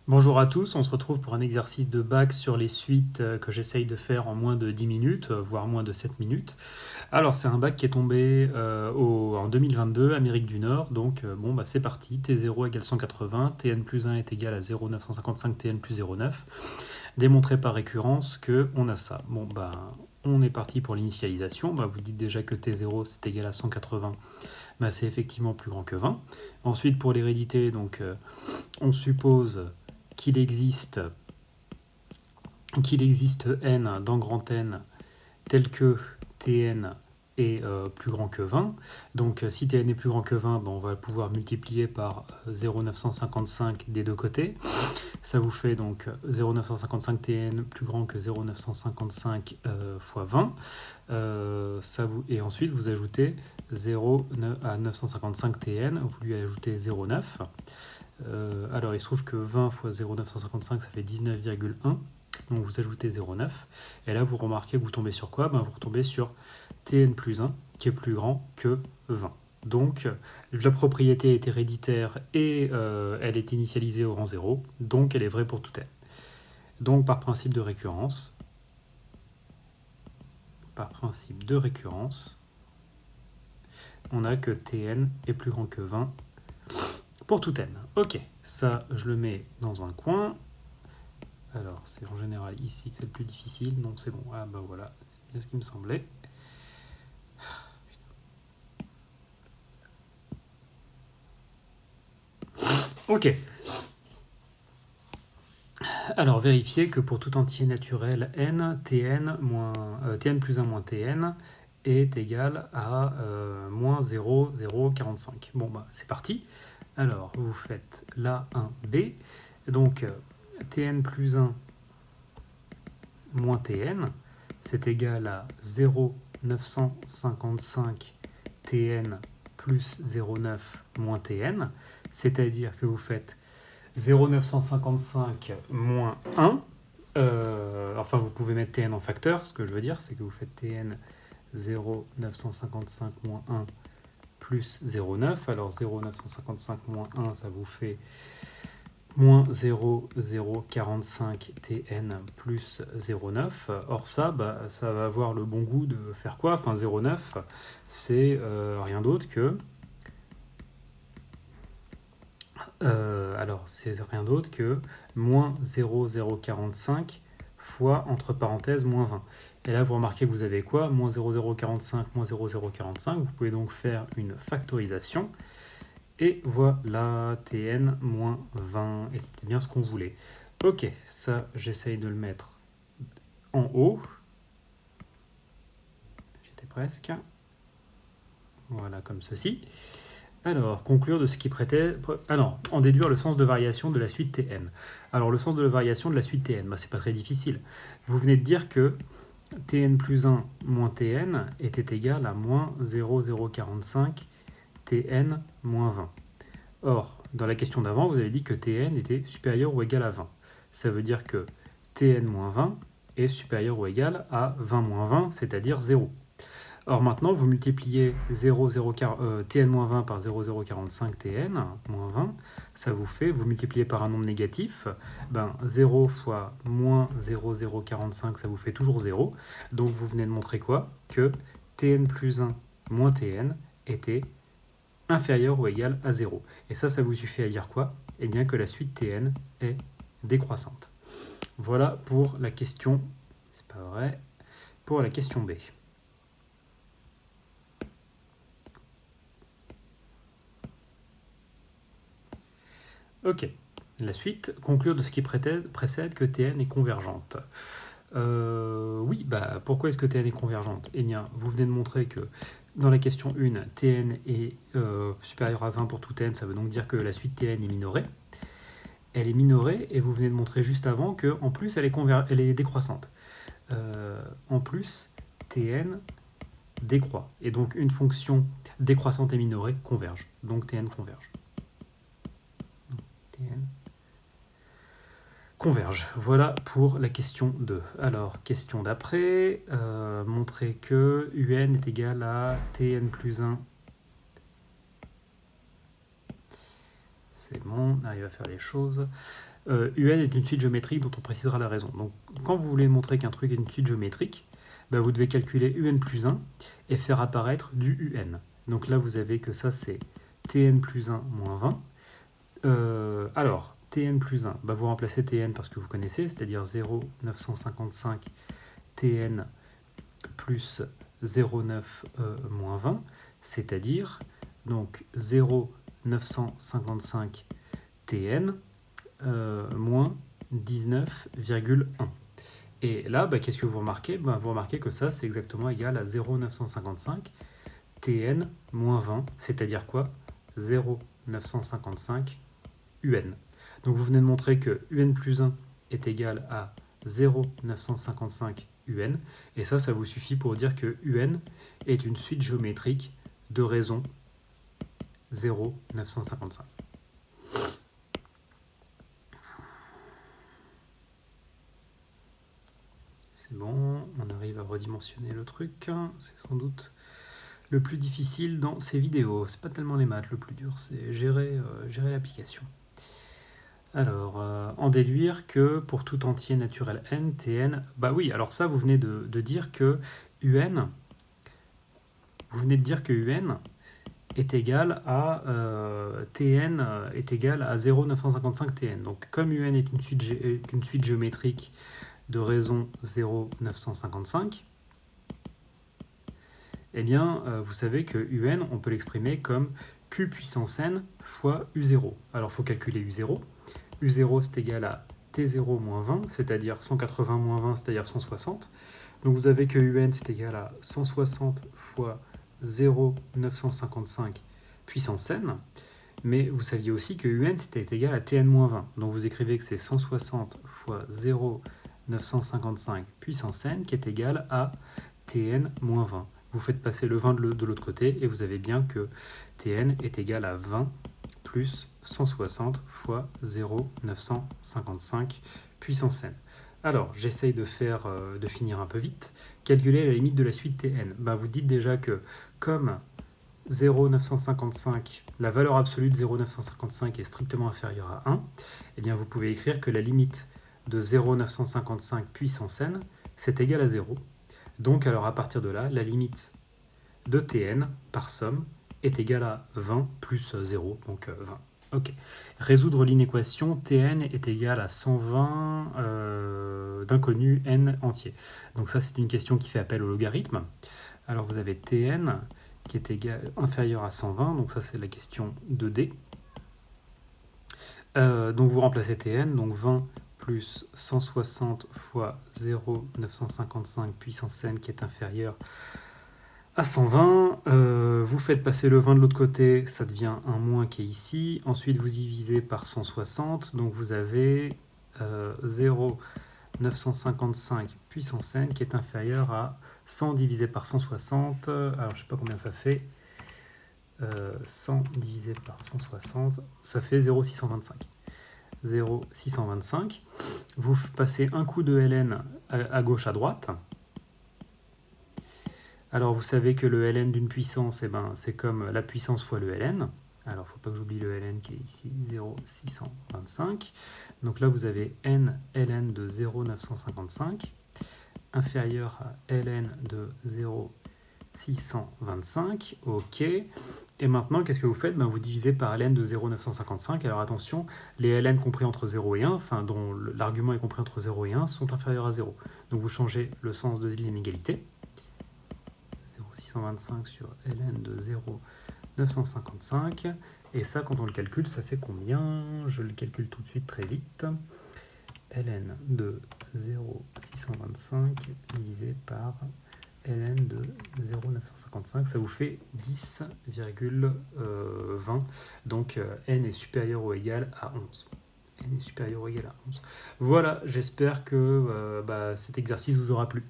Bonjour à tous, on se retrouve pour un exercice de bac sur les suites que j'essaye de faire en moins de 10 minutes, voire moins de 7 minutes. Alors c'est un bac qui est tombé en 2022, Amérique du Nord, donc bon bah c'est parti, T0 égale 180, Tn plus 1 est égal à 0,955 Tn plus 0,9, démontrer par récurrence que on a ça. Bon bah on est parti pour l'initialisation, bah, vous dites déjà que T0 c'est égal à 180, bah, c'est effectivement plus grand que 20. Ensuite pour l'hérédité, donc on suppose qu'il existe, n dans grand N tel que Tn est plus grand que 20. Donc si Tn est plus grand que 20, ben, on va pouvoir multiplier par 0,955 des deux côtés. Ça vous fait donc 0,955 Tn plus grand que 0,955 fois 20. Et ensuite vous ajoutez 0 à 955 Tn, vous lui ajoutez 0,9. Alors il se trouve que 20 fois 0,955 ça fait 19,1. Donc vous ajoutez 0,9. Et là vous remarquez que vous tombez sur quoi? Vous retombez sur Tn plus 1 qui est plus grand que 20. Donc la propriété est héréditaire et elle est initialisée au rang 0. Donc elle est vraie pour tout n. Donc par principe de récurrence, on a que Tn est plus grand que 20 pour tout n. Ok, ça je le mets dans un coin. Alors c'est en général ici que c'est le plus difficile, donc c'est bon. Ah bah voilà, c'est bien ce qui me semblait. Ok. Alors vérifiez que pour tout entier naturel n, tn plus 1 moins tn est égal à moins 0,045. Bon bah c'est parti. Alors vous faites la 1b. Donc tn plus 1 moins tn, c'est égal à 0,955 tn plus 0,9 moins tn, c'est-à-dire que vous faites 0,955 moins 1, enfin vous pouvez mettre tn en facteur, ce que je veux dire c'est que vous faites tn 0,955 moins 1 plus 0,9, alors 0,955 moins 1 ça vous fait moins 0,045 Tn plus 0,9. Or ça, bah, ça va avoir le bon goût de faire quoi? Enfin 0,9, c'est rien d'autre que... alors c'est rien d'autre que moins 0,045 fois, entre parenthèses, moins 20. Et là, vous remarquez que vous avez quoi? Moins 0,045, moins 0,045. Vous pouvez donc faire une factorisation. Et voilà, Tn moins 20. Et c'était bien ce qu'on voulait. Ok, ça, j'essaye de le mettre en haut. J'étais presque. Voilà, comme ceci. Alors, conclure de ce qui prêtait... Alors, en déduire le sens de variation de la suite Tn. Alors, le sens de la variation de la suite Tn, bah, c'est pas très difficile. Vous venez de dire que Tn plus 1 moins Tn était égal à moins 0,045 Tn moins 20. Or, dans la question d'avant, vous avez dit que Tn était supérieur ou égal à 20. Ça veut dire que Tn moins 20 est supérieur ou égal à 20 moins 20, c'est-à-dire 0. Or maintenant, vous multipliez Tn-20 par 0,045 Tn-20, ça vous fait, vous multipliez par un nombre négatif, 0 fois moins 0,045, ça vous fait toujours 0. Donc vous venez de montrer quoi? Que Tn plus 1 moins Tn était inférieur ou égal à 0. Et ça vous suffit à dire quoi? Eh bien que la suite Tn est décroissante. Voilà pour la question, c'est pas vrai, pour la question B. Ok, la suite, conclure de ce qui précède que Tn est convergente. Oui, pourquoi est-ce que Tn est convergente? Eh bien, vous venez de montrer que dans la question 1, Tn est supérieur à 20 pour tout n, ça veut donc dire que la suite Tn est minorée. Elle est minorée, et vous venez de montrer juste avant qu'en plus, elle est décroissante. En plus, Tn décroît. Et donc, une fonction décroissante et minorée converge. Donc, Tn converge. Tn converge. Voilà pour la question 2. Alors, question d'après, montrer que un est égal à Tn plus 1. c'est bon, on arrive à faire les choses. UN est une suite géométrique dont on précisera la raison. Donc, quand vous voulez montrer qu'un truc est une suite géométrique, bah, vous devez calculer UN plus 1 et faire apparaître du UN. Donc là, vous avez que ça, c'est Tn plus 1 moins 20. Alors, Tn plus 1, bah, vous remplacez Tn parce que vous connaissez, c'est-à-dire 0,955 Tn plus 0,9 moins 20, c'est-à-dire donc 0,955 Tn moins 19,1. Et là, bah, qu'est-ce que vous remarquez? Bah, vous remarquez que ça, c'est exactement égal à 0,955 Tn moins 20, c'est-à-dire quoi? 0,955 UN. Donc vous venez de montrer que UN plus 1 est égal à 0,955 UN, et ça vous suffit pour dire que UN est une suite géométrique de raison 0,955. C'est bon, on arrive à redimensionner le truc. C'est sans doute le plus difficile dans ces vidéos. C'est pas tellement les maths le plus dur, c'est gérer l'application. Alors, en déduire que pour tout entier naturel n, Tn... Bah oui, alors ça, vous venez de dire que UN... Vous venez de dire que UN est égal à... Tn est égal à 0,955 Tn. Donc, comme UN est une suite géométrique de raison 0,955, eh bien, vous savez que UN, on peut l'exprimer comme Q puissance n fois U0. Alors, il faut calculer U0. U0, c'est égal à T0 moins 20, c'est-à-dire 180 moins 20, c'est-à-dire 160. Donc, vous avez que UN, c'est égal à 160 fois 0,955 puissance n. Mais vous saviez aussi que UN, c'était égal à Tn moins 20. Donc, vous écrivez que c'est 160 fois 0,955 puissance n qui est égal à Tn moins 20. Vous faites passer le 20 de l'autre côté et vous avez bien que Tn est égal à 20 plus 160 fois 0,955 puissance n. Alors, j'essaye de finir un peu vite. Calculer la limite de la suite Tn. Ben, vous dites déjà que comme 0,955, la valeur absolue de 0,955 est strictement inférieure à 1, eh bien vous pouvez écrire que la limite de 0,955 puissance n, c'est égal à 0. Donc, alors à partir de là, la limite de Tn par somme est égale à 20 plus 0, donc 20. Ok. Résoudre l'inéquation Tn est égal à 120 d'inconnu n entier. Donc ça, c'est une question qui fait appel au logarithme. Alors vous avez Tn qui est inférieur à 120, donc ça c'est la question 2D. Donc vous remplacez Tn, donc 20 plus 160 fois 0,955 puissance n qui est inférieur à 120, vous faites passer le 20 de l'autre côté, ça devient un moins qui est ici. Ensuite, vous divisez par 160, donc vous avez 0,955 puissance n qui est inférieur à 100 divisé par 160. Alors, je ne sais pas combien ça fait. 100 divisé par 160, ça fait 0,625. 0,625. Vous passez un coup de ln à gauche, à droite. Alors vous savez que le ln d'une puissance, eh ben, c'est comme la puissance fois le ln. Alors il ne faut pas que j'oublie le ln qui est ici, 0,625. Donc là vous avez n ln de 0,955 inférieur à ln de 0,625. Ok. Et maintenant, qu'est-ce que vous faites? Ben, vous divisez par ln de 0,955. Alors attention, les ln compris entre 0 et 1, enfin dont l'argument est compris entre 0 et 1, sont inférieurs à 0. Donc vous changez le sens de l'inégalité. 0,625 sur ln de 0,955. Et ça, quand on le calcule, ça fait combien? Je le calcule tout de suite très vite. ln de 0,625 divisé par ln de 0,955, ça vous fait 10,20. Donc n est supérieur ou égal à 11. N est supérieur ou égal à 11. Voilà, j'espère que cet exercice vous aura plu.